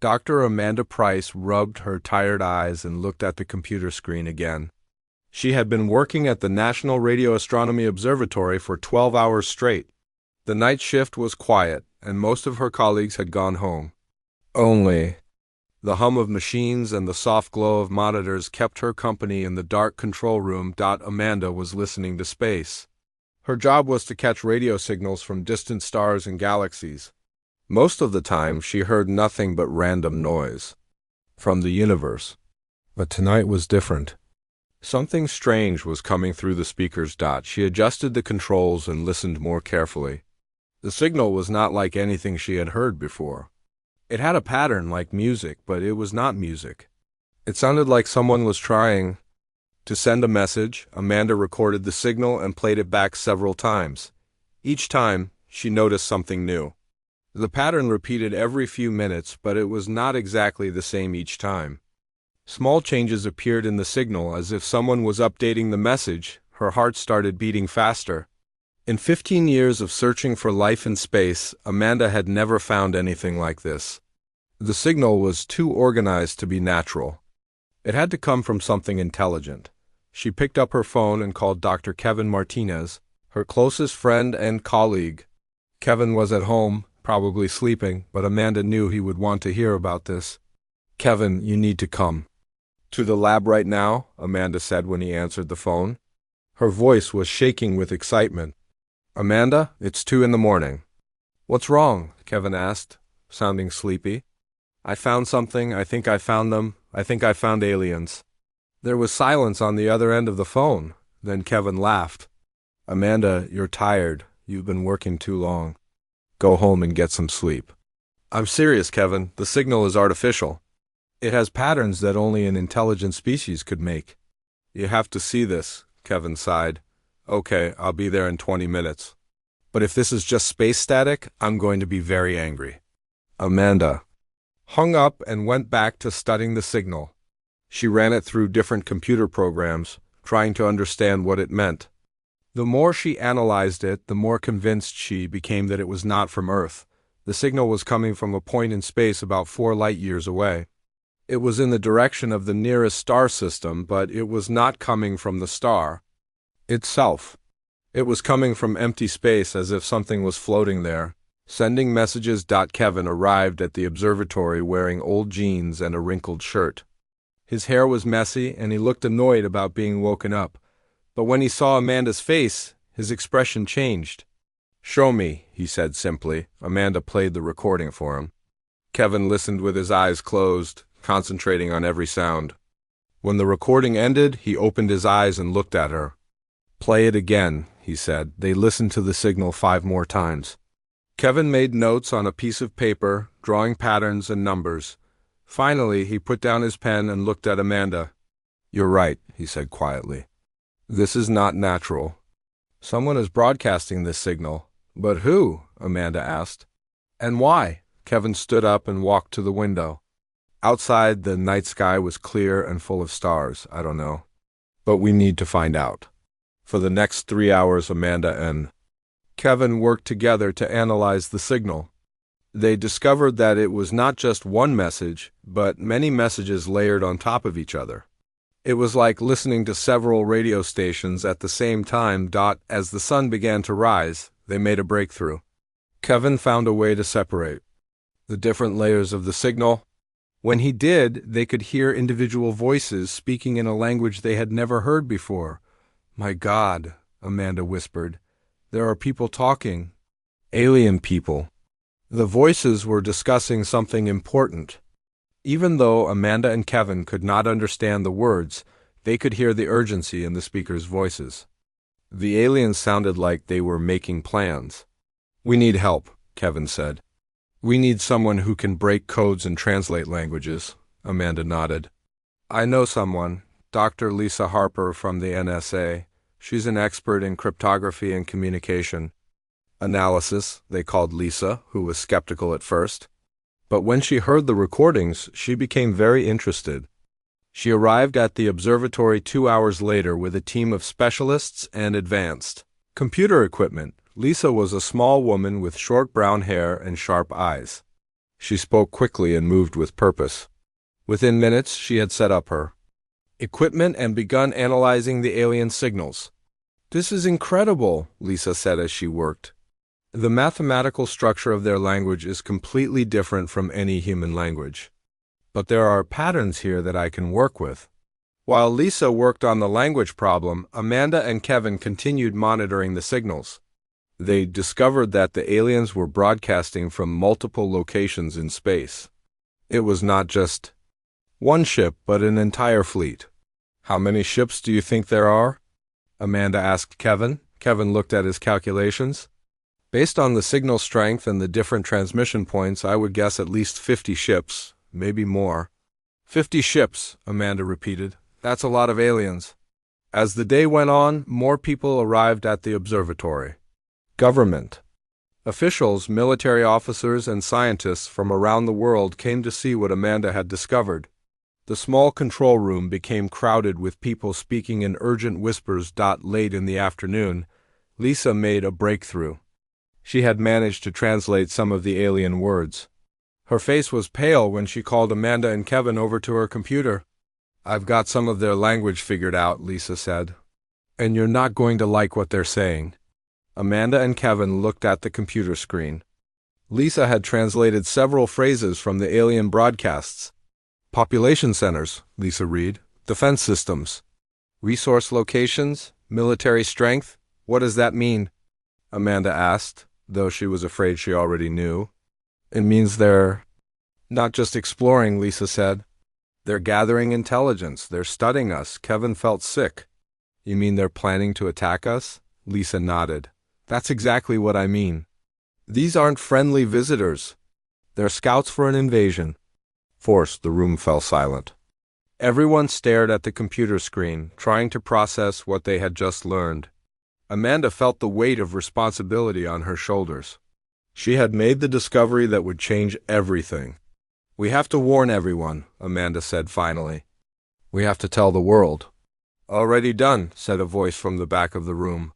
Dr. Amanda Price rubbed her tired eyes and looked at the computer screen again. She had been working at the National Radio Astronomy Observatory for 12 hours straight. The night shift was quiet, and most of her colleagues had gone home. Only the hum of machines and the soft glow of monitors kept her company in the dark control room. Amanda was listening to space. Her job was to catch radio signals from distant stars and galaxies. Most of the time, she heard nothing but random noise from the universe. But tonight was different. Something strange was coming through the speakers. She adjusted the controls and listened more carefully. The signal was not like anything she had heard before. It had a pattern like music, but it was not music. It sounded like someone was trying to send a message. Amanda recorded the signal and played it back several times. Each time, she noticed something new. The pattern repeated every few minutes, but it was not exactly the same each time. Small changes appeared in the signal as if someone was updating the message. Her heart started beating faster. In 15 years of searching for life in space, Amanda had never found anything like this. The signal was too organized to be natural. It had to come from something intelligent. She picked up her phone and called Dr. Kevin Martinez, her closest friend and colleague. Kevin was at home, probably sleeping, but Amanda knew he would want to hear about this. "Kevin, you need to come to the lab right now," Amanda said when he answered the phone. Her voice was shaking with excitement. "Amanda, it's 2 a.m. "What's wrong?" Kevin asked, sounding sleepy. "I found something. I think I found them. I think I found aliens." There was silence on the other end of the phone. Then Kevin laughed. "Amanda, you're tired. You've been working too long. Go home and get some sleep." "I'm serious, Kevin. The signal is artificial. It has patterns that only an intelligent species could make." "You have to see this," Kevin sighed. "Okay, I'll be there in 20 minutes. But if this is just space static, I'm going to be very angry." Amanda hung up and went back to studying the signal. She ran it through different computer programs, trying to understand what it meant. The more she analyzed it, the more convinced she became that it was not from Earth. The signal was coming from a point in space about 4 light-years away. It was in the direction of the nearest star system, but it was not coming from the star itself. It was coming from empty space, as if something was floating there, sending messages. Kevin arrived at the observatory wearing old jeans and a wrinkled shirt. His hair was messy, and he looked annoyed about being woken up. But when he saw Amanda's face, his expression changed. "Show me," he said simply. Amanda played the recording for him. Kevin listened with his eyes closed, concentrating on every sound. When the recording ended, he opened his eyes and looked at her. "Play it again," he said. They listened to the signal 5 more times. Kevin made notes on a piece of paper, drawing patterns and numbers. Finally, he put down his pen and looked at Amanda. "You're right," he said quietly. "This is not natural. Someone is broadcasting this signal." "But who?" Amanda asked. "And why?" Kevin stood up and walked to the window. Outside, the night sky was clear and full of stars. "I don't know. But we need to find out." For the next 3 hours, Amanda and Kevin worked together to analyze the signal. They discovered that it was not just one message, but many messages layered on top of each other. It was like listening to several radio stations at the same time. As the sun began to rise, they made a breakthrough. Kevin found a way to separate the different layers of the signal. When he did, they could hear individual voices speaking in a language they had never heard before. "My God," Amanda whispered. "There are people talking. Alien people." The voices were discussing something important. Even though Amanda and Kevin could not understand the words, they could hear the urgency in the speakers' voices. The aliens sounded like they were making plans. "We need help," Kevin said. "We need someone who can break codes and translate languages." Amanda nodded. "I know someone, Dr. Lisa Harper from the NSA. She's an expert in cryptography and communication analysis," they called Lisa, who was skeptical at first. But when she heard the recordings, she became very interested. She arrived at the observatory 2 hours later with a team of specialists and advanced computer equipment. Lisa was a small woman with short brown hair and sharp eyes. She spoke quickly and moved with purpose. Within minutes, she had set up her equipment and begun analyzing the alien signals. "This is incredible," Lisa said as she worked. "The mathematical structure of their language is completely different from any human language. But there are patterns here that I can work with." While Lisa worked on the language problem, Amanda and Kevin continued monitoring the signals. They discovered that the aliens were broadcasting from multiple locations in space. It was not just one ship, but an entire fleet. "How many ships do you think there are?" Amanda asked Kevin. Kevin looked at his calculations. "Based on the signal strength and the different transmission points, I would guess at least 50 ships, maybe more." 50 ships, Amanda repeated. "That's a lot of aliens." As the day went on, more people arrived at the observatory. Government officials, military officers, and scientists from around the world came to see what Amanda had discovered. The small control room became crowded with people speaking in urgent whispers. Late in the afternoon, Lisa made a breakthrough. She had managed to translate some of the alien words. Her face was pale when she called Amanda and Kevin over to her computer. "I've got some of their language figured out," Lisa said. "And you're not going to like what they're saying." Amanda and Kevin looked at the computer screen. Lisa had translated several phrases from the alien broadcasts. "Population centers," Lisa read. "Defense systems. Resource locations. Military strength. What does that mean?" Amanda asked, though she was afraid she already knew. "It means they're not just exploring," Lisa said. "They're gathering intelligence. They're studying us." Kevin felt sick. "You mean they're planning to attack us?" Lisa nodded. "That's exactly what I mean. These aren't friendly visitors. They're scouts for an invasion." Forced, the room fell silent. Everyone stared at the computer screen, trying to process what they had just learned. Amanda felt the weight of responsibility on her shoulders. She had made the discovery that would change everything. "We have to warn everyone," Amanda said finally. "We have to tell the world." "Already done," said a voice from the back of the room.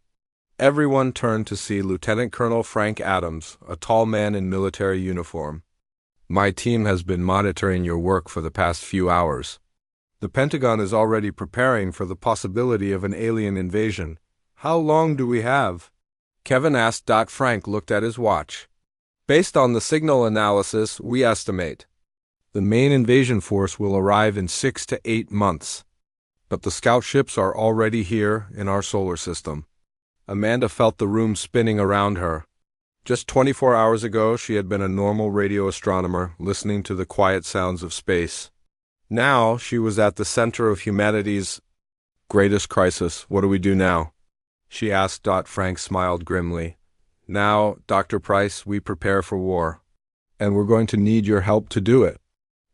Everyone turned to see Lieutenant Colonel Frank Adams, a tall man in military uniform. "My team has been monitoring your work for the past few hours. The Pentagon is already preparing for the possibility of an alien invasion. How long do we have?" Kevin asked. Frank looked at his watch. "Based on the signal analysis, we estimate the main invasion force will arrive in 6 to 8 months. But the scout ships are already here in our solar system." Amanda felt the room spinning around her. Just 24 hours ago, she had been a normal radio astronomer, listening to the quiet sounds of space. Now, she was at the center of humanity's greatest crisis. "What do we do now?" she asked. Frank smiled grimly. "Now, Dr. Price, we prepare for war. And we're going to need your help to do it."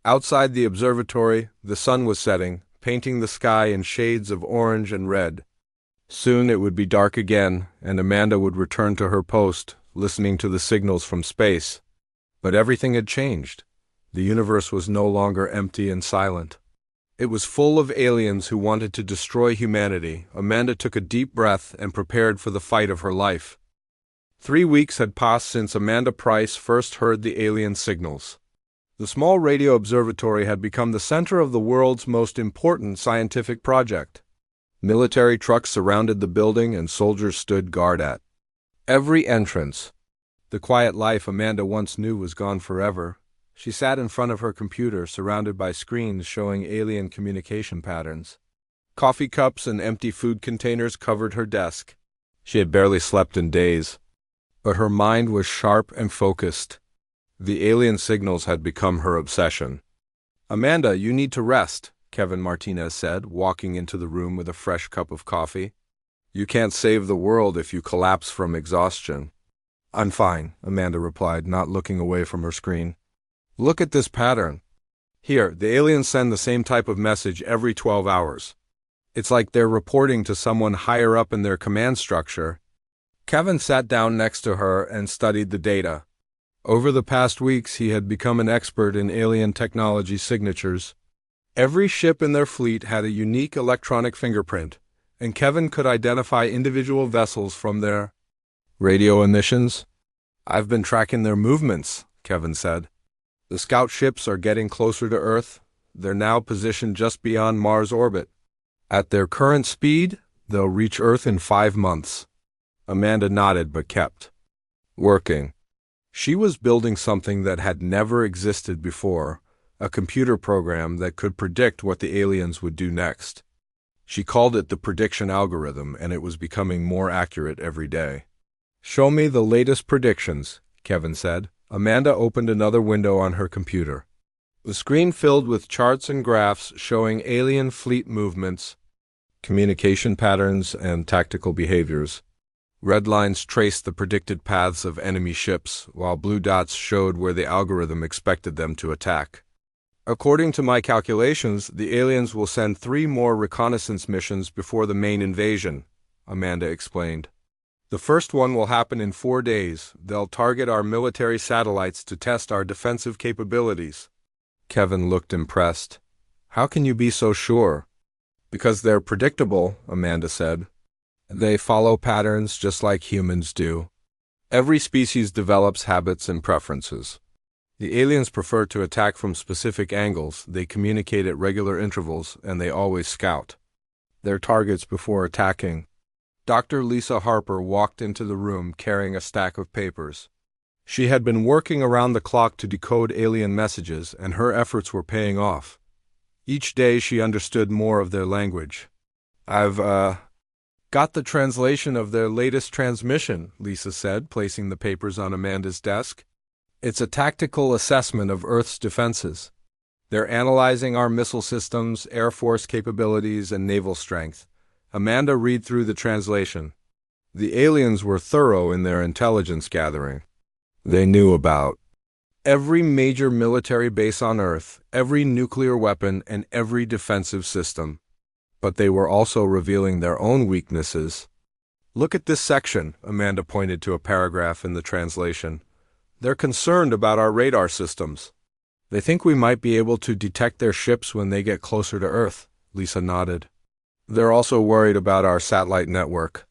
Outside the observatory, the sun was setting, painting the sky in shades of orange and red. Soon it would be dark again, and Amanda would return to her post, listening to the signals from space. But everything had changed. The universe was no longer empty and silent. It was full of aliens who wanted to destroy humanity. Amanda took a deep breath and prepared for the fight of her life. 3 weeks had passed since Amanda Price first heard the alien signals. The small radio observatory had become the center of the world's most important scientific project. Military trucks surrounded the building and soldiers stood guard at every entrance. The quiet life Amanda once knew was gone forever. She sat in front of her computer, surrounded by screens showing alien communication patterns. Coffee cups and empty food containers covered her desk. She had barely slept in days, but her mind was sharp and focused. The alien signals had become her obsession. "Amanda, you need to rest," Kevin Martinez said, walking into the room with a fresh cup of coffee. "You can't save the world if you collapse from exhaustion." "I'm fine," Amanda replied, not looking away from her screen. "Look at this pattern. Here, the aliens send the same type of message every 12 hours. It's like they're reporting to someone higher up in their command structure." Kevin sat down next to her and studied the data. Over the past weeks, he had become an expert in alien technology signatures. Every ship in their fleet had a unique electronic fingerprint, and Kevin could identify individual vessels from their radio emissions. "I've been tracking their movements," Kevin said. The scout ships are getting closer to Earth. They're now positioned just beyond Mars' orbit. At their current speed, they'll reach Earth in 5 months. Amanda nodded but kept working. She was building something that had never existed before, a computer program that could predict what the aliens would do next. She called it the prediction algorithm, and it was becoming more accurate every day. "Show me the latest predictions," Kevin said. Amanda opened another window on her computer. The screen filled with charts and graphs showing alien fleet movements, communication patterns, and tactical behaviors. Red lines traced the predicted paths of enemy ships, while blue dots showed where the algorithm expected them to attack. "According to my calculations, the aliens will send 3 more reconnaissance missions before the main invasion," Amanda explained. "The first one will happen in 4 days. They'll target our military satellites to test our defensive capabilities." Kevin looked impressed. "How can you be so sure?" "Because they're predictable," Amanda said. "They follow patterns just like humans do. Every species develops habits and preferences. The aliens prefer to attack from specific angles, they communicate at regular intervals, and they always scout their targets before attacking." Dr. Lisa Harper walked into the room carrying a stack of papers. She had been working around the clock to decode alien messages, and her efforts were paying off. Each day she understood more of their language. "I've got the translation of their latest transmission," Lisa said, placing the papers on Amanda's desk. "It's a tactical assessment of Earth's defenses. They're analyzing our missile systems, Air Force capabilities, and naval strength." Amanda read through the translation. The aliens were thorough in their intelligence gathering. They knew about every major military base on Earth, every nuclear weapon, and every defensive system. But they were also revealing their own weaknesses. "Look at this section," Amanda pointed to a paragraph in the translation. "They're concerned about our radar systems. They think we might be able to detect their ships when they get closer to Earth." Lisa nodded. "They're also worried about our satellite network.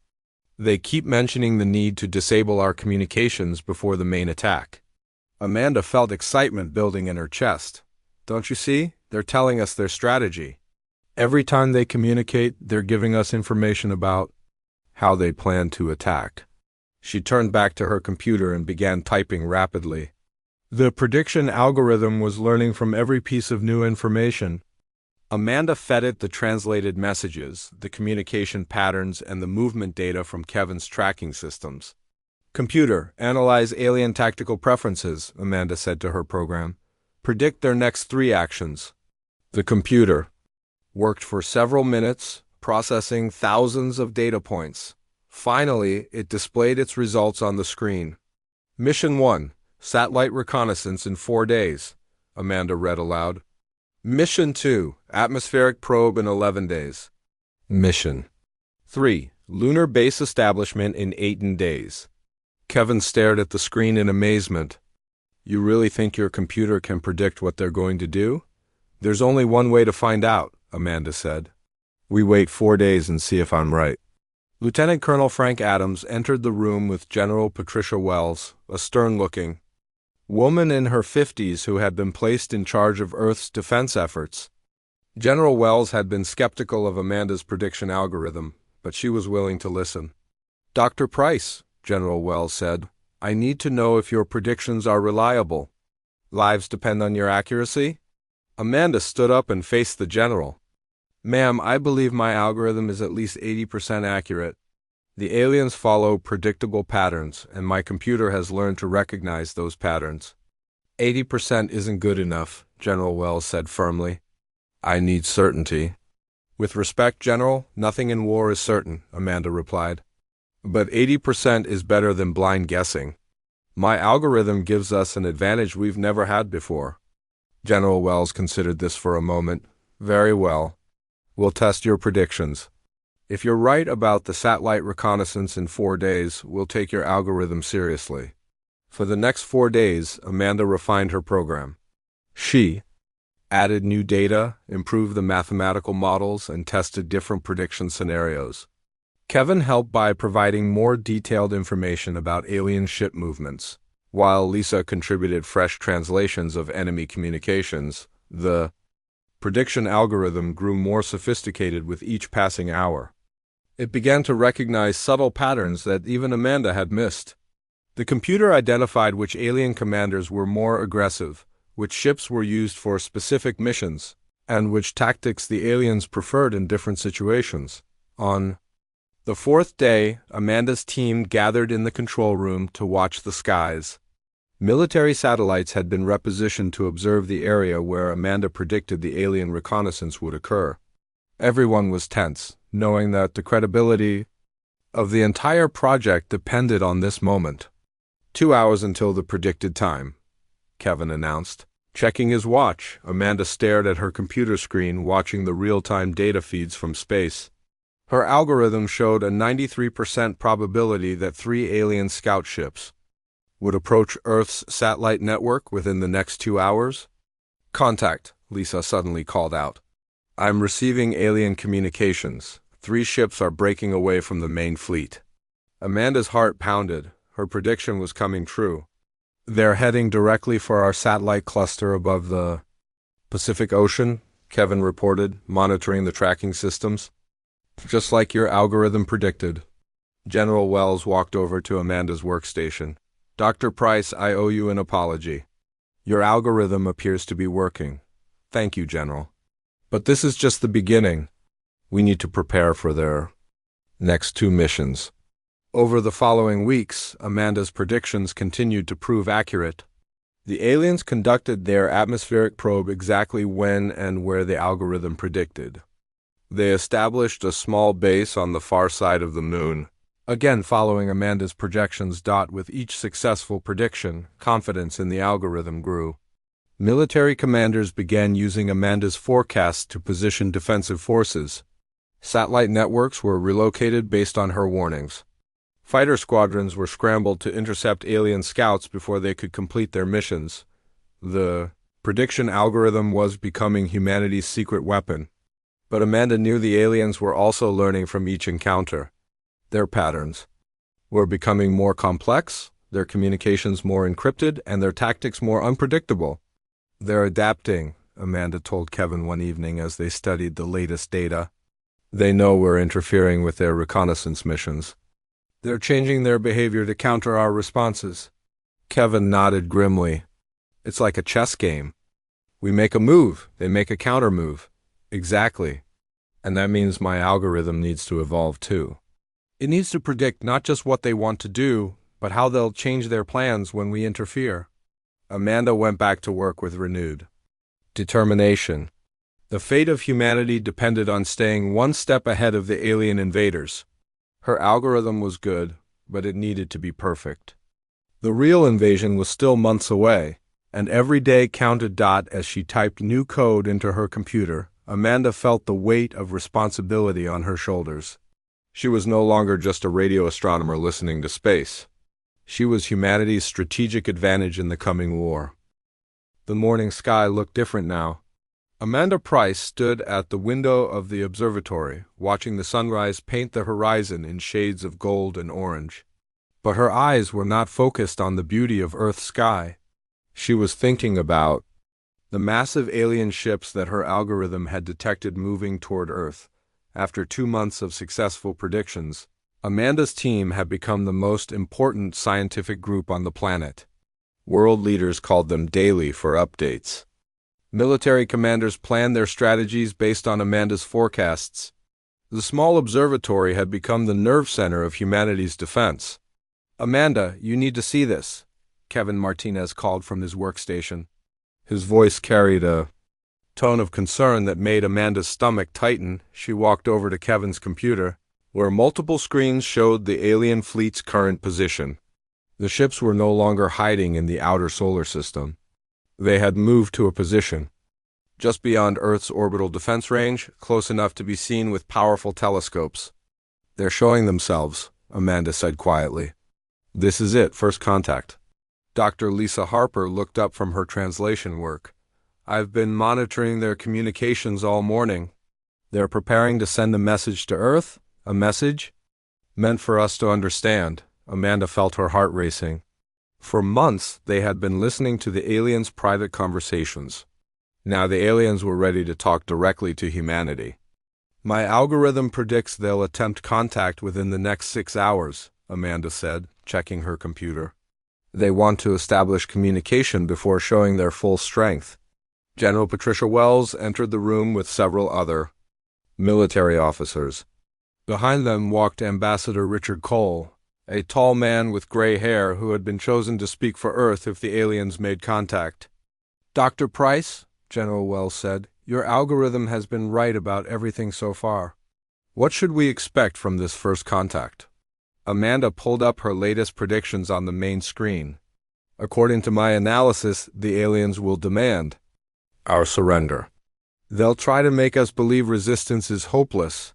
They keep mentioning the need to disable our communications before the main attack." Amanda felt excitement building in her chest. "Don't you see? They're telling us their strategy. Every time they communicate, they're giving us information about how they plan to attack." She turned back to her computer and began typing rapidly. The prediction algorithm was learning from every piece of new information. Amanda fed it the translated messages, the communication patterns, and the movement data from Kevin's tracking systems. "Computer, analyze alien tactical preferences," Amanda said to her program. "Predict their next 3 actions." The computer worked for several minutes, processing thousands of data points. Finally, it displayed its results on the screen. "Mission 1, satellite reconnaissance in 4 days," Amanda read aloud. "Mission 2, atmospheric probe in 11 days. Mission 3, lunar base establishment in 8 days." Kevin stared at the screen in amazement. "You really think your computer can predict what they're going to do?" "There's only one way to find out," Amanda said. "We wait 4 days and see if I'm right." Lieutenant Colonel Frank Adams entered the room with General Patricia Wells, a stern-looking woman in her 50s who had been placed in charge of Earth's defense efforts. General Wells had been skeptical of Amanda's prediction algorithm, but she was willing to listen. "Dr. Price," General Wells said, "I need to know if your predictions are reliable. Lives depend on your accuracy?" Amanda stood up and faced the general. "Ma'am, I believe my algorithm is at least 80% accurate. The aliens follow predictable patterns, and my computer has learned to recognize those patterns." 80% isn't good enough," General Wells said firmly. "I need certainty." "With respect, General, nothing in war is certain," Amanda replied. "But 80% is better than blind guessing. My algorithm gives us an advantage we've never had before." General Wells considered this for a moment. "Very well. We'll test your predictions. If you're right about the satellite reconnaissance in 4 days, we'll take your algorithm seriously." For the next 4 days, Amanda refined her program. She added new data, improved the mathematical models, and tested different prediction scenarios. Kevin helped by providing more detailed information about alien ship movements. While Lisa contributed fresh translations of enemy communications, the prediction algorithm grew more sophisticated with each passing hour. It began to recognize subtle patterns that even Amanda had missed. The computer identified which alien commanders were more aggressive, which ships were used for specific missions, and which tactics the aliens preferred in different situations. On the fourth day, Amanda's team gathered in the control room to watch the skies. Military satellites had been repositioned to observe the area where Amanda predicted the alien reconnaissance would occur. Everyone was tense, knowing that the credibility of the entire project depended on this moment. 2 hours until the predicted time, Kevin announced. Checking his watch, Amanda stared at her computer screen, watching the real-time data feeds from space. Her algorithm showed a 93% probability that 3 alien scout ships would approach Earth's satellite network within the next 2 hours. "Contact," Lisa suddenly called out. "I'm receiving alien communications. 3 ships are breaking away from the main fleet." Amanda's heart pounded. Her prediction was coming true. "They're heading directly for our satellite cluster above the Pacific Ocean," Kevin reported, monitoring the tracking systems. "Just like your algorithm predicted." General Wells walked over to Amanda's workstation. "Dr. Price, I owe you an apology. Your algorithm appears to be working." "Thank you, General. But this is just the beginning. We need to prepare for their next 2 missions." Over the following weeks, Amanda's predictions continued to prove accurate. The aliens conducted their atmospheric probe exactly when and where the algorithm predicted. They established a small base on the far side of the moon. Again, following Amanda's projections. With each successful prediction, confidence in the algorithm grew. Military commanders began using Amanda's forecasts to position defensive forces. Satellite networks were relocated based on her warnings. Fighter squadrons were scrambled to intercept alien scouts before they could complete their missions. The prediction algorithm was becoming humanity's secret weapon. But Amanda knew the aliens were also learning from each encounter. Their patterns were becoming more complex, their communications more encrypted, and their tactics more unpredictable. "They're adapting," Amanda told Kevin one evening as they studied the latest data. "They know we're interfering with their reconnaissance missions. They're changing their behavior to counter our responses." Kevin nodded grimly. "It's like a chess game. We make a move, they make a counter move." "Exactly. And that means my algorithm needs to evolve too. It needs to predict not just what they want to do, but how they'll change their plans when we interfere." Amanda went back to work with renewed determination. The fate of humanity depended on staying one step ahead of the alien invaders. Her algorithm was good, but it needed to be perfect. The real invasion was still months away, and every day counted. As she typed new code into her computer, Amanda felt the weight of responsibility on her shoulders. She was no longer just a radio astronomer listening to space. She was humanity's strategic advantage in the coming war. The morning sky looked different now. Amanda Price stood at the window of the observatory, watching the sunrise paint the horizon in shades of gold and orange. But her eyes were not focused on the beauty of Earth's sky. She was thinking about the massive alien ships that her algorithm had detected moving toward Earth. After 2 months of successful predictions, Amanda's team had become the most important scientific group on the planet. World leaders called them daily for updates. Military commanders planned their strategies based on Amanda's forecasts. The small observatory had become the nerve center of humanity's defense. "Amanda, you need to see this," Kevin Martinez called from his workstation. His voice carried a tone of concern that made Amanda's stomach tighten. She walked over to Kevin's computer, where multiple screens showed the alien fleet's current position. The ships were no longer hiding in the outer solar system. They had moved to a position just beyond Earth's orbital defense range, close enough to be seen with powerful telescopes. "They're showing themselves," Amanda said quietly. "This is it, first contact." Dr. Lisa Harper looked up from her translation work. "I've been monitoring their communications all morning. They're preparing to send a message to Earth, a message meant for us to understand." Amanda felt her heart racing. For months, they had been listening to the aliens' private conversations. Now the aliens were ready to talk directly to humanity. My algorithm predicts they'll attempt contact within the next 6 hours, Amanda said, checking her computer. They want to establish communication before showing their full strength. General Patricia Wells entered the room with several other military officers. Behind them walked Ambassador Richard Cole, a tall man with gray hair who had been chosen to speak for Earth if the aliens made contact. "Dr. Price," General Wells said, "your algorithm has been right about everything so far. What should we expect from this first contact?" Amanda pulled up her latest predictions on the main screen. "According to my analysis, the aliens will demand our surrender. They'll try to make us believe resistance is hopeless,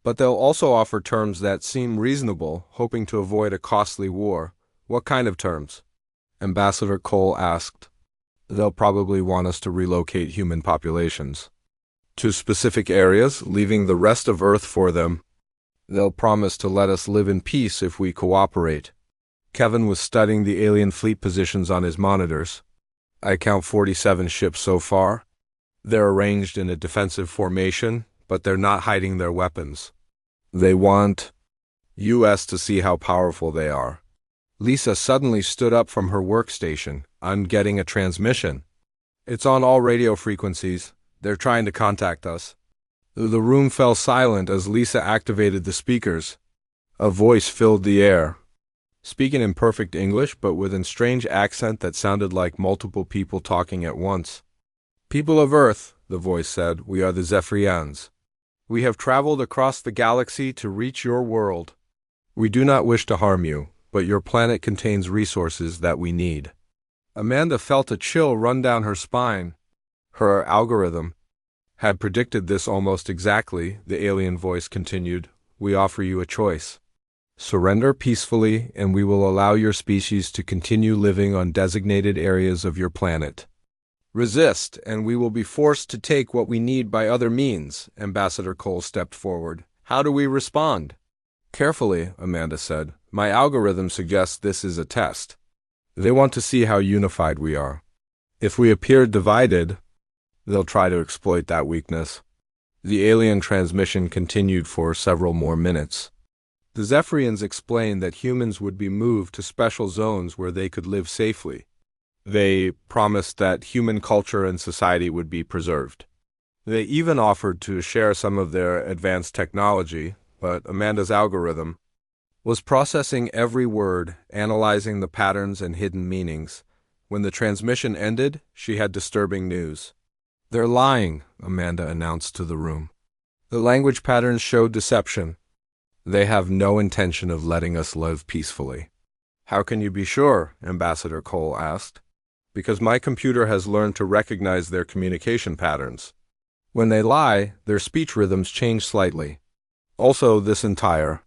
but they'll also offer terms that seem reasonable, hoping to avoid a costly war." "What kind of terms?" Ambassador Cole asked. "They'll probably want us to relocate human populations to specific areas, leaving the rest of Earth for them. They'll promise to let us live in peace if we cooperate." Kevin was studying the alien fleet positions on his monitors. "I count 47 ships so far. They're arranged in a defensive formation, but they're not hiding their weapons. They want us to see how powerful they are." Lisa suddenly stood up from her workstation. "I'm getting a transmission. It's on all radio frequencies. They're trying to contact us." The room fell silent as Lisa activated the speakers. A voice filled the air, speaking in perfect English but with a strange accent that sounded like multiple people talking at once. "People of Earth," the voice said, "we are the Zephyrians. We have traveled across the galaxy to reach your world. We do not wish to harm you, but your planet contains resources that we need." Amanda felt a chill run down her spine. Her algorithm had predicted this almost exactly. The alien voice continued, "We offer you a choice. Surrender peacefully, and we will allow your species to continue living on designated areas of your planet. Resist, and we will be forced to take what we need by other means." Ambassador Cole stepped forward. "How do we respond?" "Carefully," Amanda said. "My algorithm suggests this is a test. They want to see how unified we are. If we appear divided, they'll try to exploit that weakness." The alien transmission continued for several more minutes. The Zephyrians explained that humans would be moved to special zones where they could live safely. They promised that human culture and society would be preserved. They even offered to share some of their advanced technology, but Amanda's algorithm was processing every word, analyzing the patterns and hidden meanings. When the transmission ended, she had disturbing news. "They're lying," Amanda announced to the room. "The language patterns showed deception. They have no intention of letting us live peacefully." "How can you be sure?" Ambassador Cole asked. "Because my computer has learned to recognize their communication patterns. When they lie, their speech rhythms change slightly. Also, this entire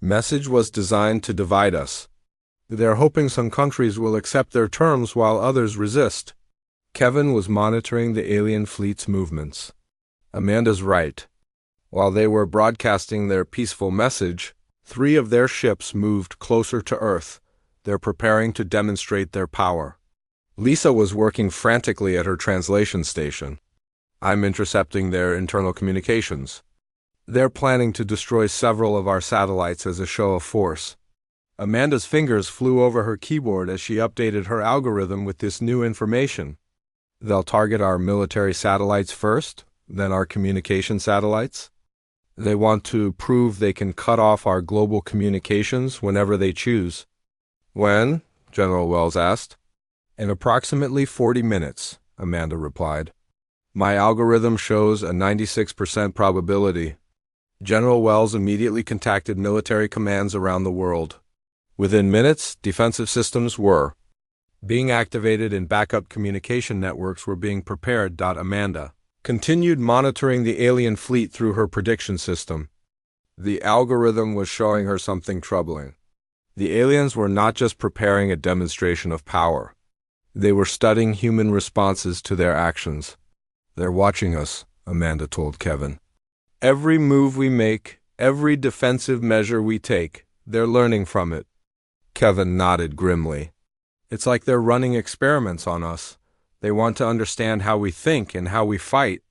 message was designed to divide us. They're hoping some countries will accept their terms while others resist." Kevin was monitoring the alien fleet's movements. Amanda's right. While they were broadcasting their peaceful message, 3 of their ships moved closer to Earth. They're preparing to demonstrate their power. Lisa was working frantically at her translation station. "I'm intercepting their internal communications. They're planning to destroy several of our satellites as a show of force." Amanda's fingers flew over her keyboard as she updated her algorithm with this new information. "They'll target our military satellites first, then our communication satellites. They want to prove they can cut off our global communications whenever they choose." "When?" General Wells asked. "In approximately 40 minutes, Amanda replied. "My algorithm shows a 96% probability." General Wells immediately contacted military commands around the world. Within minutes, defensive systems were being activated and backup communication networks were being prepared. Amanda continued monitoring the alien fleet through her prediction system. The algorithm was showing her something troubling. The aliens were not just preparing a demonstration of power. They were studying human responses to their actions. "They're watching us," Amanda told Kevin. "Every move we make, every defensive measure we take, they're learning from it." Kevin nodded grimly. It's like they're running experiments on us. They want to understand how we think and how we fight.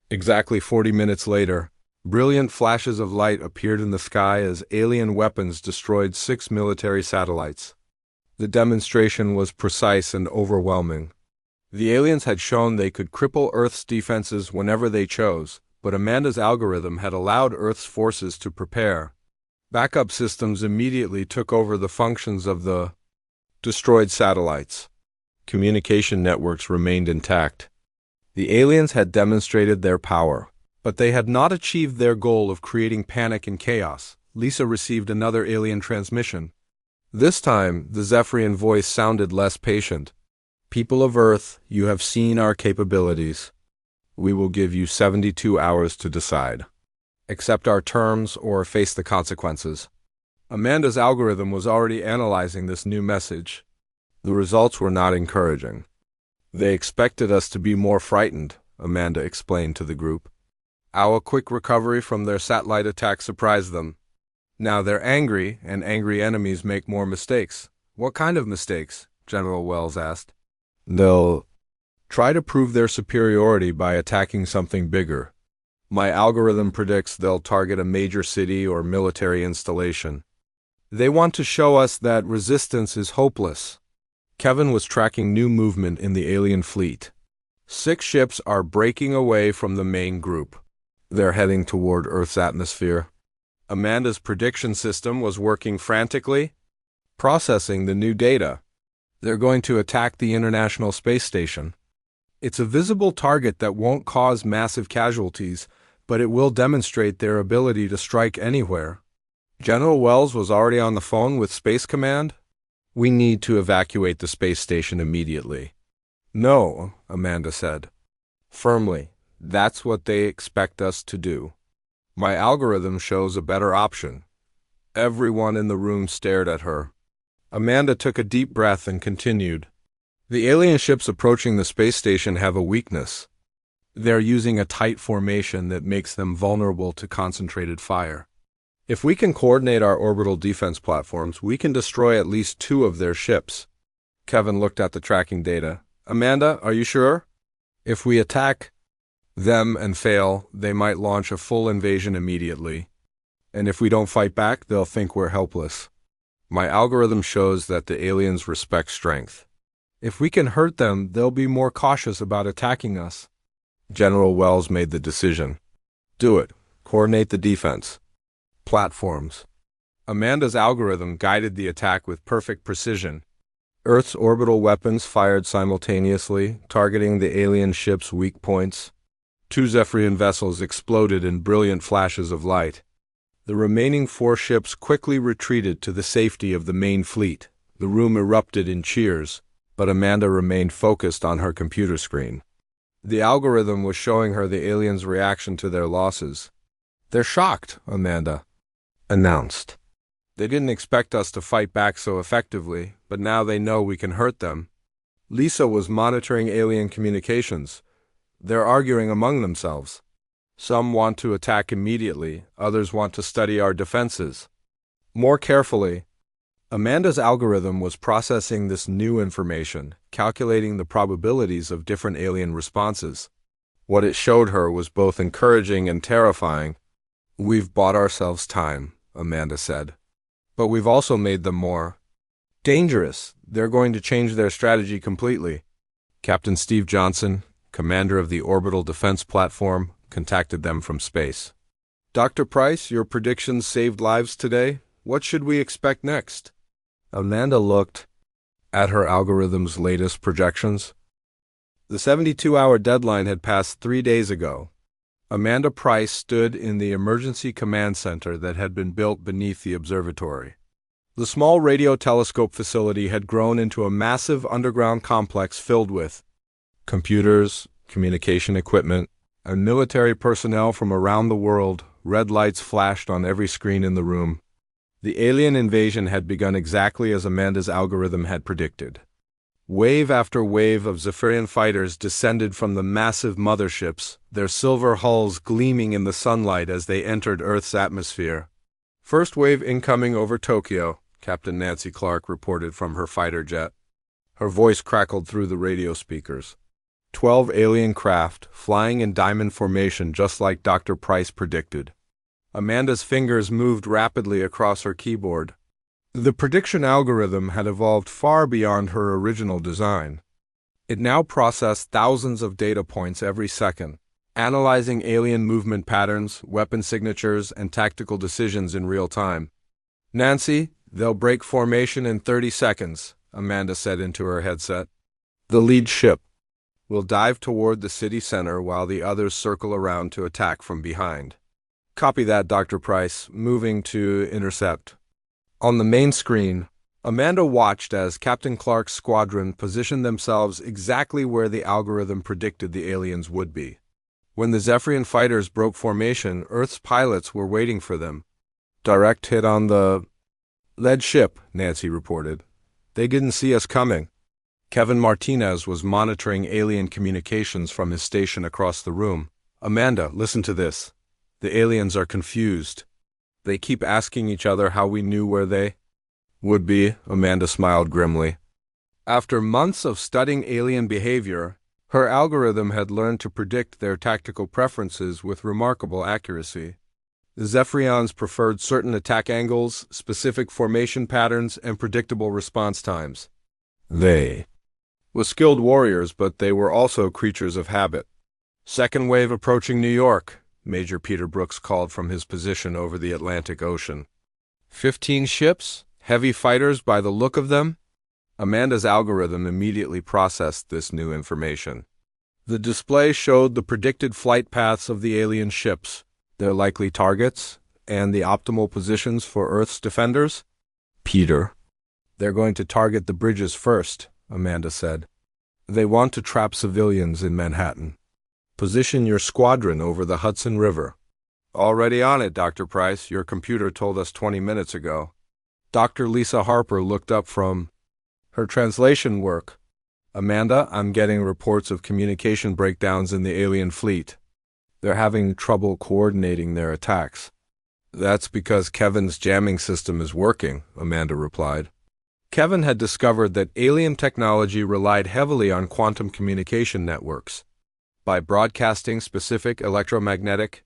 Exactly 40 minutes later, brilliant flashes of light appeared in the sky as alien weapons destroyed 6 military satellites. The demonstration was precise and overwhelming. The aliens had shown they could cripple Earth's defenses whenever they chose, but Amanda's algorithm had allowed Earth's forces to prepare. Backup systems immediately took over the functions of the destroyed satellites. Communication networks remained intact. The aliens had demonstrated their power, but they had not achieved their goal of creating panic and chaos. Lisa received another alien transmission. This time, the Zephyrian voice sounded less patient. "People of Earth, you have seen our capabilities. We will give you 72 hours to decide. Accept our terms or face the consequences." Amanda's algorithm was already analyzing this new message. The results were not encouraging. "They expected us to be more frightened," Amanda explained to the group. "Our quick recovery from their satellite attack surprised them. Now they're angry, and angry enemies make more mistakes." "What kind of mistakes?" General Wells asked. "They'll try to prove their superiority by attacking something bigger. My algorithm predicts they'll target a major city or military installation. They want to show us that resistance is hopeless." Kevin was tracking new movement in the alien fleet. 6 ships are breaking away from the main group. They're heading toward Earth's atmosphere. Amanda's prediction system was working frantically, processing the new data. They're going to attack the International Space Station. It's a visible target that won't cause massive casualties, but it will demonstrate their ability to strike anywhere. General Wells was already on the phone with Space Command. "We need to evacuate the space station immediately." "No," Amanda said firmly. "That's what they expect us to do. My algorithm shows a better option." Everyone in the room stared at her. Amanda took a deep breath and continued. "The alien ships approaching the space station have a weakness. They're using a tight formation that makes them vulnerable to concentrated fire. If we can coordinate our orbital defense platforms, we can destroy at least 2 of their ships." Kevin looked at the tracking data. "Amanda, are you sure? If we attack them and fail, they might launch a full invasion immediately. And if we don't fight back, they'll think we're helpless. My algorithm shows that the aliens respect strength. If we can hurt them, they'll be more cautious about attacking us." General Wells made the decision. "Do it. Coordinate the defense. Platforms." Amanda's algorithm guided the attack with perfect precision. Earth's orbital weapons fired simultaneously, targeting the alien ship's weak points. 2 Zephyrian vessels exploded in brilliant flashes of light. The remaining 4 ships quickly retreated to the safety of the main fleet. The room erupted in cheers, but Amanda remained focused on her computer screen. The algorithm was showing her the aliens' reaction to their losses. "They're shocked," Amanda announced. "They didn't expect us to fight back so effectively, but now they know we can hurt them." Lisa was monitoring alien communications. They're arguing among themselves. Some want to attack immediately, others want to study our defenses more carefully. Amanda's algorithm was processing this new information, calculating the probabilities of different alien responses. What it showed her was both encouraging and terrifying. "We've bought ourselves time," Amanda said. "But we've also made them more dangerous. They're going to change their strategy completely." Captain Steve Johnson, commander of the Orbital Defense Platform, contacted them from space. "Dr. Price, your predictions saved lives today. What should we expect next?" Amanda looked at her algorithm's latest projections. The 72-hour deadline had passed 3 days ago. Amanda Price stood in the emergency command center that had been built beneath the observatory. The small radio telescope facility had grown into a massive underground complex filled with computers, communication equipment, and military personnel from around the world. Red lights flashed on every screen in the room. The alien invasion had begun exactly as Amanda's algorithm had predicted. Wave after wave of Zephyrian fighters descended from the massive motherships, their silver hulls gleaming in the sunlight as they entered Earth's atmosphere. "First wave incoming over Tokyo," Captain Nancy Clark reported from her fighter jet. Her voice crackled through the radio speakers. 12 alien craft, flying in diamond formation just like Dr. Price predicted. Amanda's fingers moved rapidly across her keyboard. The prediction algorithm had evolved far beyond her original design. It now processed thousands of data points every second, analyzing alien movement patterns, weapon signatures, and tactical decisions in real time. "Nancy, they'll break formation in 30 seconds, Amanda said into her headset. The lead ship will dive toward the city center while the others circle around to attack from behind. Copy that, Dr. Price, moving to intercept. On the main screen, Amanda watched as Captain Clark's squadron positioned themselves exactly where the algorithm predicted the aliens would be. When the Zephyrian fighters broke formation, Earth's pilots were waiting for them. Direct hit on the lead ship, Nancy reported. They didn't see us coming. Kevin Martinez was monitoring alien communications from his station across the room. Amanda, listen to this. The aliens are confused. They keep asking each other how we knew where they would be, Amanda smiled grimly. After months of studying alien behavior, her algorithm had learned to predict their tactical preferences with remarkable accuracy. The Zephyrians preferred certain attack angles, specific formation patterns, and predictable response times. They were skilled warriors, but they were also creatures of habit. Second wave approaching New York, Major Peter Brooks called from his position over the Atlantic Ocean. 15 ships? Heavy fighters by the look of them? Amanda's algorithm immediately processed this new information. The display showed the predicted flight paths of the alien ships, their likely targets, and the optimal positions for Earth's defenders. Peter, they're going to target the bridges first, Amanda said. They want to trap civilians in Manhattan. Position your squadron over the Hudson River. Already on it, Dr. Price. Your computer told us 20 minutes ago. Dr. Lisa Harper looked up from her translation work. Amanda, I'm getting reports of communication breakdowns in the alien fleet. They're having trouble coordinating their attacks. That's because Kevin's jamming system is working, Amanda replied. Kevin had discovered that alien technology relied heavily on quantum communication networks. By broadcasting specific electromagnetic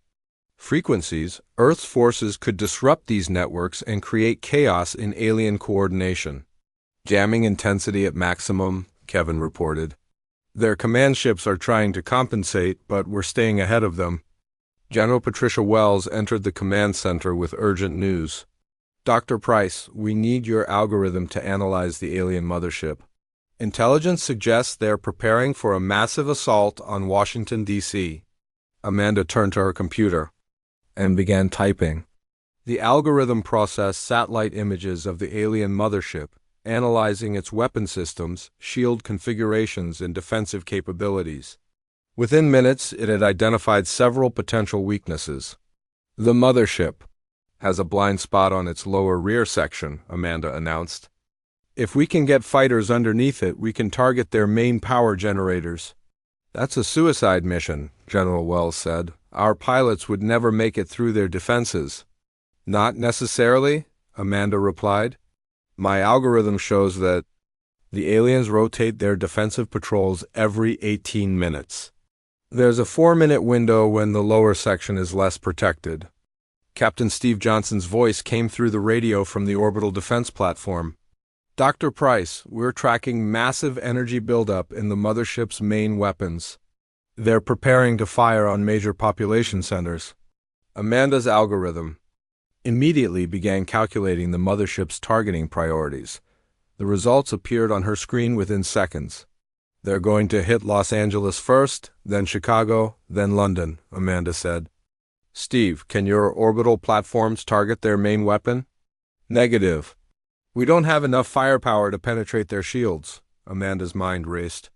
frequencies, Earth's forces could disrupt these networks and create chaos in alien coordination. Jamming intensity at maximum, Kevin reported. Their command ships are trying to compensate, but we're staying ahead of them. General Patricia Wells entered the command center with urgent news. Dr. Price, we need your algorithm to analyze the alien mothership. Intelligence suggests they're preparing for a massive assault on Washington, D.C. Amanda turned to her computer and began typing. The algorithm processed satellite images of the alien mothership, analyzing its weapon systems, shield configurations, and defensive capabilities. Within minutes, it had identified several potential weaknesses. The mothership has a blind spot on its lower rear section, Amanda announced. If we can get fighters underneath it, we can target their main power generators. That's a suicide mission, General Wells said. Our pilots would never make it through their defenses. Not necessarily, Amanda replied. My algorithm shows that the aliens rotate their defensive patrols every 18 minutes. There's a 4-minute window when the lower section is less protected. Captain Steve Johnson's voice came through the radio from the orbital defense platform. Dr. Price, we're tracking massive energy buildup in the mothership's main weapons. They're preparing to fire on major population centers. Amanda's algorithm immediately began calculating the mothership's targeting priorities. The results appeared on her screen within seconds. They're going to hit Los Angeles first, then Chicago, then London, Amanda said. Steve, can your orbital platforms target their main weapon? Negative. We don't have enough firepower to penetrate their shields, Amanda's mind raced.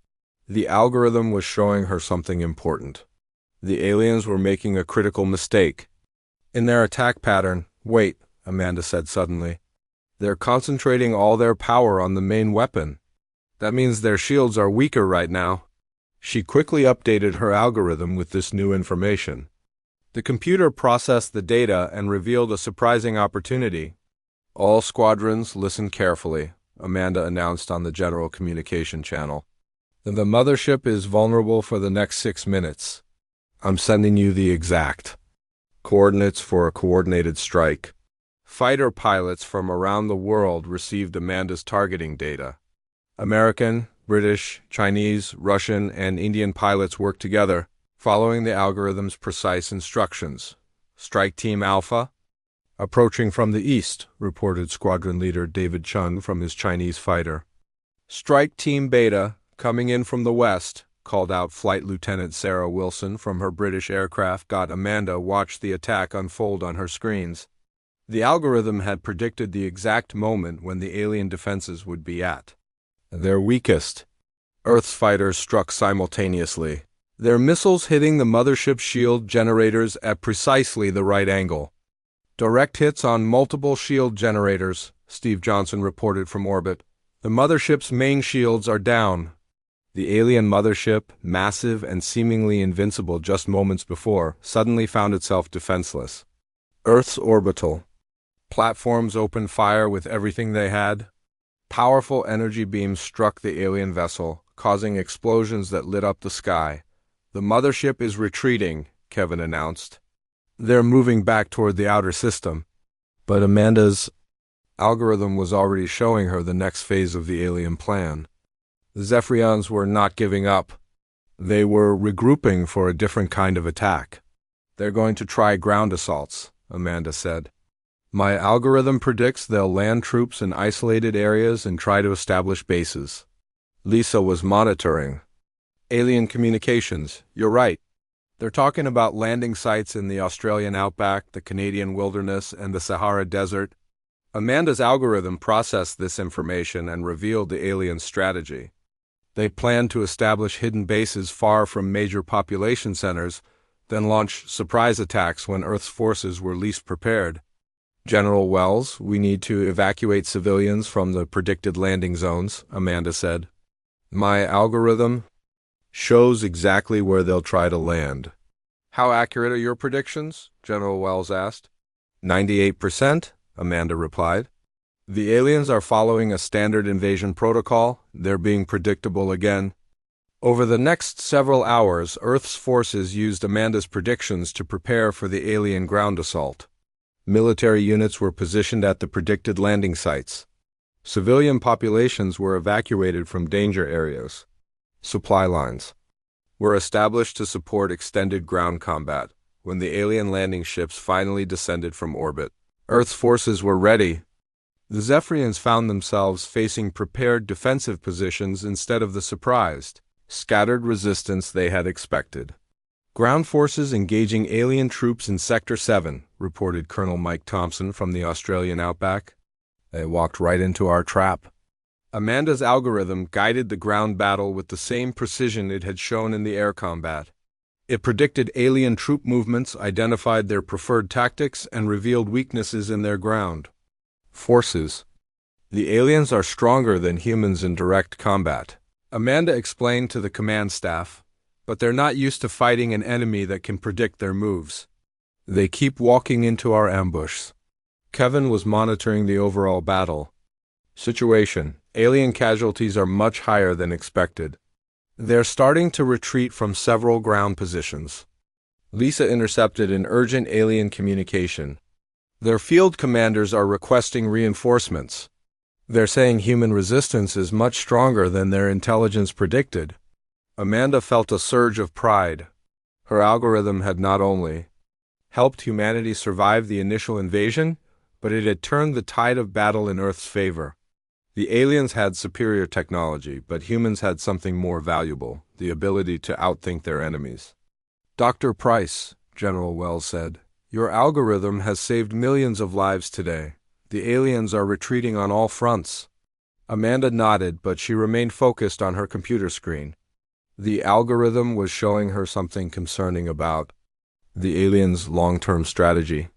The algorithm was showing her something important. The aliens were making a critical mistake. In their attack pattern, wait, Amanda said suddenly. They're concentrating all their power on the main weapon. That means their shields are weaker right now. She quickly updated her algorithm with this new information. The computer processed the data and revealed a surprising opportunity. All squadrons, listen carefully. Amanda announced on the general communication channel. The mothership is vulnerable for the next 6 minutes. I'm sending you the exact coordinates for a coordinated strike. Fighter pilots from around the world received Amanda's targeting data. American, British, Chinese, Russian, and Indian pilots worked together, following the algorithm's precise instructions. Strike Team Alpha, approaching from the east, reported Squadron Leader David Chun from his Chinese fighter. Strike Team Beta, coming in from the west, called out Flight Lieutenant Sarah Wilson from her British aircraft. Amanda watched the attack unfold on her screens. The algorithm had predicted the exact moment when the alien defenses would be at their weakest. Earth's fighters struck simultaneously, their missiles hitting the mothership's shield generators at precisely the right angle. Direct hits on multiple shield generators, Steve Johnson reported from orbit. The mothership's main shields are down. The alien mothership, massive and seemingly invincible just moments before, suddenly found itself defenseless. Earth's orbital platforms opened fire with everything they had. Powerful energy beams struck the alien vessel, causing explosions that lit up the sky. The mothership is retreating, Kevin announced. They're moving back toward the outer system. But Amanda's algorithm was already showing her the next phase of the alien plan. The Zephyrians were not giving up. They were regrouping for a different kind of attack. They're going to try ground assaults, Amanda said. My algorithm predicts they'll land troops in isolated areas and try to establish bases. Lisa was monitoring. Alien communications, you're right. They're talking about landing sites in the Australian outback, the Canadian wilderness, and the Sahara Desert. Amanda's algorithm processed this information and revealed the aliens' strategy. They planned to establish hidden bases far from major population centers, then launch surprise attacks when Earth's forces were least prepared. General Wells, we need to evacuate civilians from the predicted landing zones, Amanda said. My algorithm shows exactly where they'll try to land. How accurate are your predictions? General Wells asked. 98%, Amanda replied. The aliens are following a standard invasion protocol. They're being predictable again. Over the next several hours, Earth's forces used Amanda's predictions to prepare for the alien ground assault. Military units were positioned at the predicted landing sites. Civilian populations were evacuated from danger areas. Supply lines were established to support extended ground combat. When the alien landing ships finally descended from orbit, Earth's forces were ready. The Zephyrians found themselves facing prepared defensive positions instead of the surprised, scattered resistance they had expected. Ground forces engaging alien troops in Sector 7, reported Colonel Mike Thompson from the Australian outback. They walked right into our trap. Amanda's algorithm guided the ground battle with the same precision it had shown in the air combat. It predicted alien troop movements, identified their preferred tactics, and revealed weaknesses in their ground forces. The aliens are stronger than humans in direct combat, Amanda explained to the command staff, but they're not used to fighting an enemy that can predict their moves. They keep walking into our ambush. Kevin was monitoring the overall battle situation. Alien casualties are much higher than expected. They're starting to retreat from several ground positions. Lisa intercepted an urgent alien communication. Their field commanders are requesting reinforcements. They're saying human resistance is much stronger than their intelligence predicted. Amanda felt a surge of pride. Her algorithm had not only helped humanity survive the initial invasion, but it had turned the tide of battle in Earth's favor. The aliens had superior technology, but humans had something more valuable, the ability to outthink their enemies. Dr. Price, General Wells said, your algorithm has saved millions of lives today. The aliens are retreating on all fronts. Amanda nodded, but she remained focused on her computer screen. The algorithm was showing her something concerning about the aliens' long-term strategy.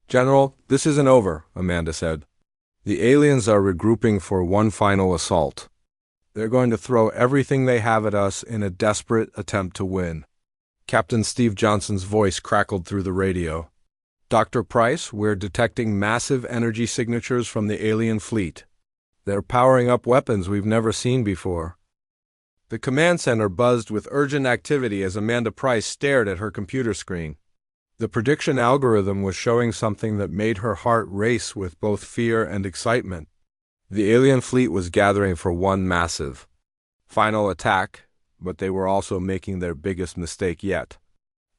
General, this isn't over, Amanda said. The aliens are regrouping for one final assault. They're going to throw everything they have at us in a desperate attempt to win. Captain Steve Johnson's voice crackled through the radio. Dr. Price, we're detecting massive energy signatures from the alien fleet. They're powering up weapons we've never seen before. The command center buzzed with urgent activity as Amanda Price stared at her computer screen. The prediction algorithm was showing something that made her heart race with both fear and excitement. The alien fleet was gathering for one massive, final attack, but they were also making their biggest mistake yet.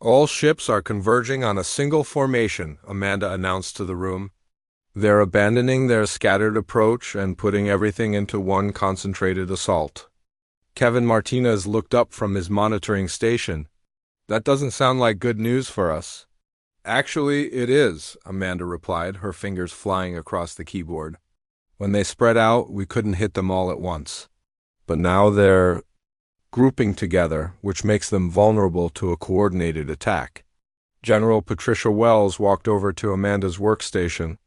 All ships are converging on a single formation, Amanda announced to the room. They're abandoning their scattered approach and putting everything into one concentrated assault. Kevin Martinez looked up from his monitoring station. That doesn't sound like good news for us. Actually, it is, Amanda replied, her fingers flying across the keyboard. When they spread out, we couldn't hit them all at once. But now they're grouping together, which makes them vulnerable to a coordinated attack. General Patricia Wells walked over to Amanda's workstation.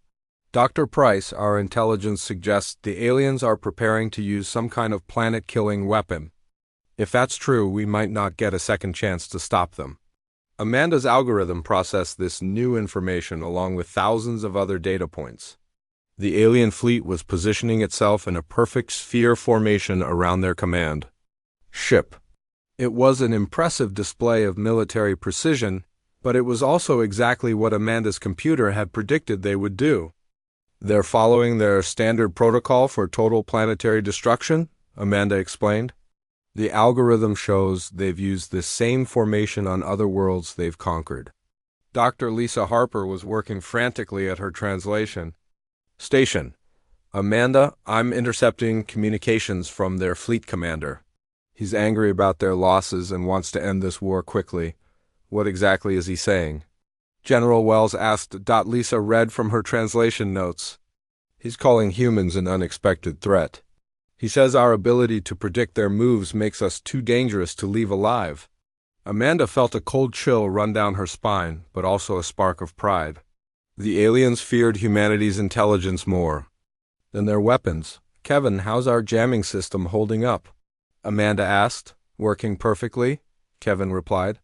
Dr. Price, our intelligence suggests the aliens are preparing to use some kind of planet-killing weapon. If that's true, we might not get a second chance to stop them. Amanda's algorithm processed this new information along with thousands of other data points. The alien fleet was positioning itself in a perfect sphere formation around their command ship. It was an impressive display of military precision, but it was also exactly what Amanda's computer had predicted they would do. They're following their standard protocol for total planetary destruction, Amanda explained. The algorithm shows they've used this same formation on other worlds they've conquered. Dr. Lisa Harper was working frantically at her translation. Station. Amanda, I'm intercepting communications from their fleet commander. He's angry about their losses and wants to end this war quickly. What exactly is he saying? General Wells asked. Lisa read from her translation notes. He's calling humans an unexpected threat. He says our ability to predict their moves makes us too dangerous to leave alive. Amanda felt a cold chill run down her spine, but also a spark of pride. The aliens feared humanity's intelligence more than their weapons. Kevin, how's our jamming system holding up? Amanda asked. Working perfectly, Kevin replied.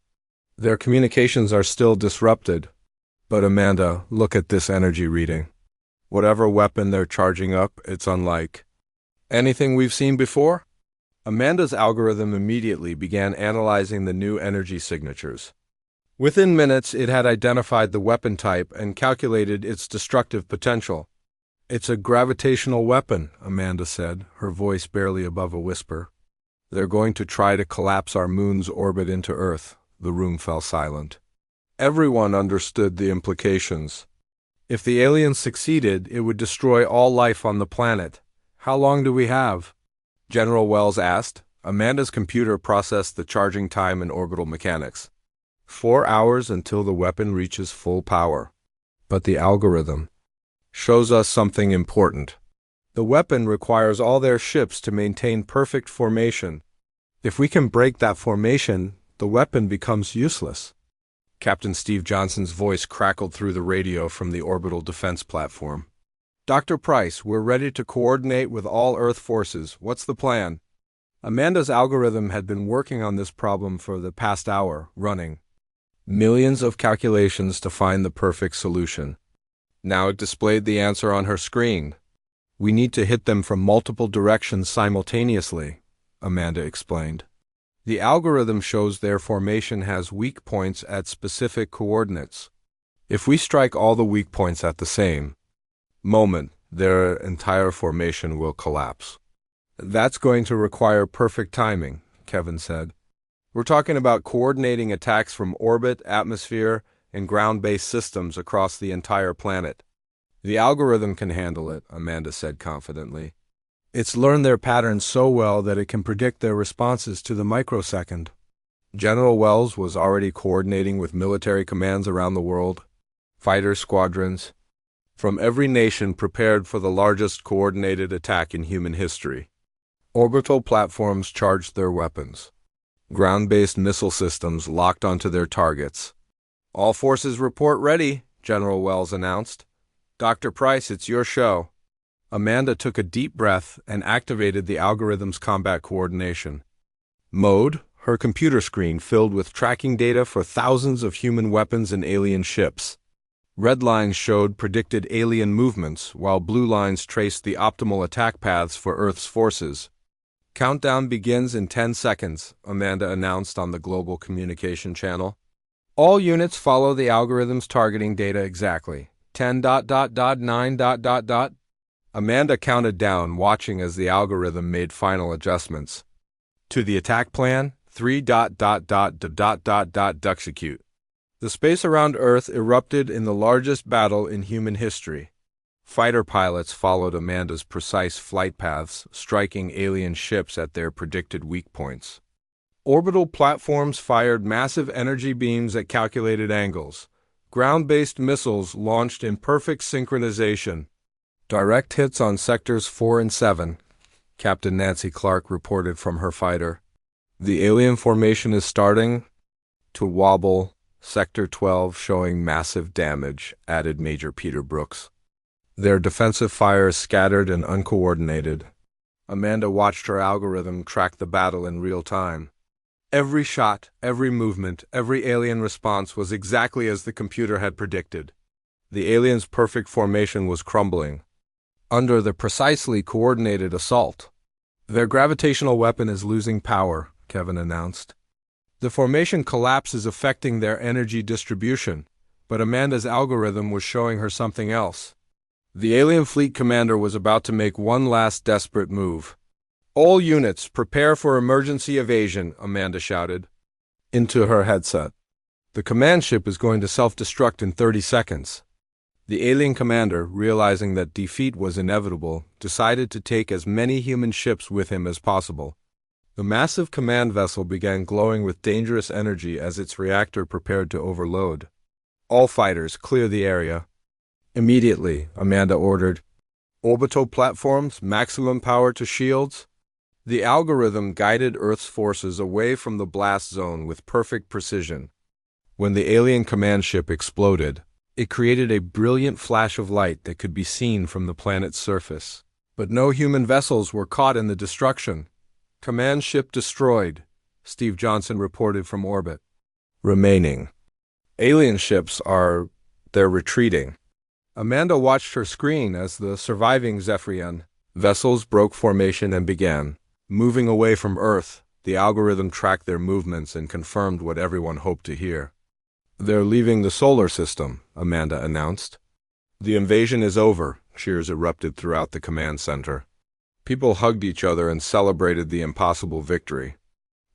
Their communications are still disrupted. But Amanda, look at this energy reading. Whatever weapon they're charging up, it's unlike anything we've seen before? Amanda's algorithm immediately began analyzing the new energy signatures. Within minutes, it had identified the weapon type and calculated its destructive potential. It's a gravitational weapon, Amanda said, her voice barely above a whisper. They're going to try to collapse our moon's orbit into Earth. The room fell silent. Everyone understood the implications. If the aliens succeeded, it would destroy all life on the planet. How long do we have? General Wells asked. Amanda's computer processed the charging time and orbital mechanics. 4 hours until the weapon reaches full power. But the algorithm shows us something important. The weapon requires all their ships to maintain perfect formation. If we can break that formation, the weapon becomes useless. Captain Steve Johnson's voice crackled through the radio from the orbital defense platform. Dr. Price, we're ready to coordinate with all Earth forces. What's the plan? Amanda's algorithm had been working on this problem for the past hour, running millions of calculations to find the perfect solution. Now it displayed the answer on her screen. We need to hit them from multiple directions simultaneously, Amanda explained. The algorithm shows their formation has weak points at specific coordinates. If we strike all the weak points at the same moment, their entire formation will collapse. That's going to require perfect timing, Kevin said. We're talking about coordinating attacks from orbit, atmosphere, and ground-based systems across the entire planet. The algorithm can handle it, Amanda said confidently. It's learned their patterns so well that it can predict their responses to the microsecond. General Wells was already coordinating with military commands around the world, fighter squadrons, from every nation prepared for the largest coordinated attack in human history. Orbital platforms charged their weapons. Ground-based missile systems locked onto their targets. All forces report ready, General Wells announced. Dr. Price, it's your show. Amanda took a deep breath and activated the algorithm's combat coordination mode. Her computer screen filled with tracking data for thousands of human weapons and alien ships. Red lines showed predicted alien movements, while blue lines traced the optimal attack paths for Earth's forces. Countdown begins in 10 seconds, Amanda announced on the global communication channel. All units follow the algorithm's targeting data exactly. 10.9. Amanda counted down, watching as the algorithm made final adjustments. To the attack plan, 3.execute. The space around Earth erupted in the largest battle in human history. Fighter pilots followed Amanda's precise flight paths, striking alien ships at their predicted weak points. Orbital platforms fired massive energy beams at calculated angles. Ground-based missiles launched in perfect synchronization. Direct hits on sectors 4 and 7, Captain Nancy Clark reported from her fighter. The alien formation is starting to wobble. Sector 12 showing massive damage, added Major Peter Brooks. Their defensive fire is scattered and uncoordinated. Amanda watched her algorithm track the battle in real time. Every shot, every movement, every alien response was exactly as the computer had predicted. The aliens' perfect formation was crumbling under the precisely coordinated assault. Their gravitational weapon is losing power, Kevin announced. The formation collapse is affecting their energy distribution, but Amanda's algorithm was showing her something else. The alien fleet commander was about to make one last desperate move. All units, prepare for emergency evasion, Amanda shouted into her headset. The command ship is going to self-destruct in 30 seconds. The alien commander, realizing that defeat was inevitable, decided to take as many human ships with him as possible. The massive command vessel began glowing with dangerous energy as its reactor prepared to overload. All fighters, clear the area. Immediately, Amanda ordered. Orbital platforms, maximum power to shields. The algorithm guided Earth's forces away from the blast zone with perfect precision. When the alien command ship exploded, it created a brilliant flash of light that could be seen from the planet's surface. But no human vessels were caught in the destruction. Command ship destroyed, Steve Johnson reported from orbit. Remaining. Alien ships they're retreating. Amanda watched her screen as the surviving Zephyrian vessels broke formation and began moving away from Earth. The algorithm tracked their movements and confirmed what everyone hoped to hear. They're leaving the solar system, Amanda announced. The invasion is over, cheers erupted throughout the command center. People hugged each other and celebrated the impossible victory.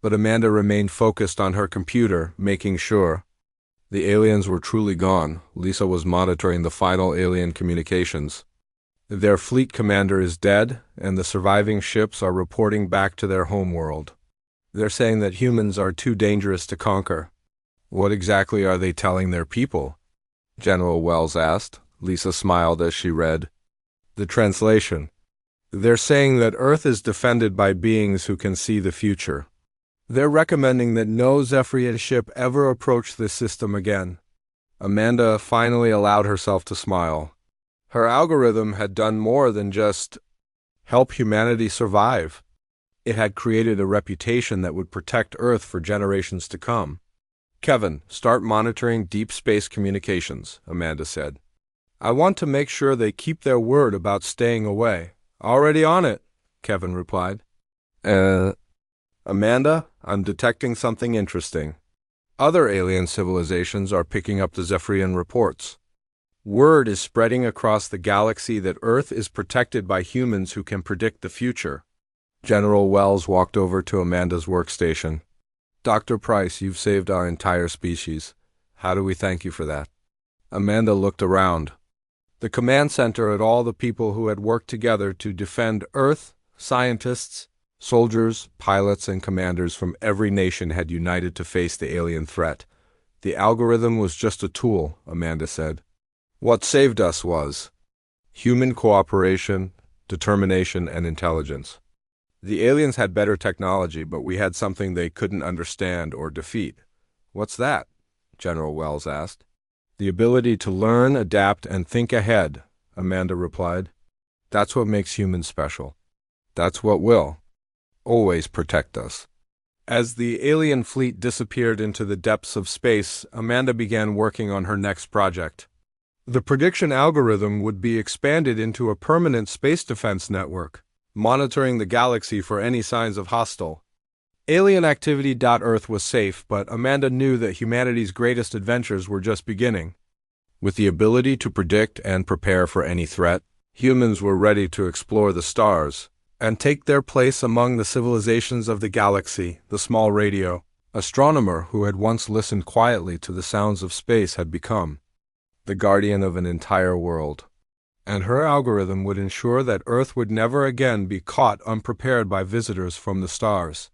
But Amanda remained focused on her computer, making sure the aliens were truly gone. Lisa was monitoring the final alien communications. Their fleet commander is dead, and the surviving ships are reporting back to their homeworld. They're saying that humans are too dangerous to conquer. What exactly are they telling their people? General Wells asked. Lisa smiled as she read. The translation. They're saying that Earth is defended by beings who can see the future. They're recommending that no Zephyrian ship ever approach this system again. Amanda finally allowed herself to smile. Her algorithm had done more than just help humanity survive. It had created a reputation that would protect Earth for generations to come. Kevin, start monitoring deep space communications, Amanda said. I want to make sure they keep their word about staying away. Already on it, Kevin replied. Amanda, I'm detecting something interesting. Other alien civilizations are picking up the Zephyrian reports. Word is spreading across the galaxy that Earth is protected by humans who can predict the future. General Wells walked over to Amanda's workstation. Dr. Price, you've saved our entire species. How do we thank you for that? Amanda looked around. The command center had all the people who had worked together to defend Earth. Scientists, soldiers, pilots, and commanders from every nation had united to face the alien threat. The algorithm was just a tool, Amanda said. What saved us was human cooperation, determination, and intelligence. The aliens had better technology, but we had something they couldn't understand or defeat. What's that? General Wells asked. The ability to learn, adapt, and think ahead, Amanda replied. That's what makes humans special. That's what will always protect us. As the alien fleet disappeared into the depths of space, Amanda began working on her next project. The prediction algorithm would be expanded into a permanent space defense network, monitoring the galaxy for any signs of hostile alien activity. Earth was safe, but Amanda knew that humanity's greatest adventures were just beginning. With the ability to predict and prepare for any threat, humans were ready to explore the stars and take their place among the civilizations of the galaxy. The small radio astronomer who had once listened quietly to the sounds of space had become the guardian of an entire world, and her algorithm would ensure that Earth would never again be caught unprepared by visitors from the stars.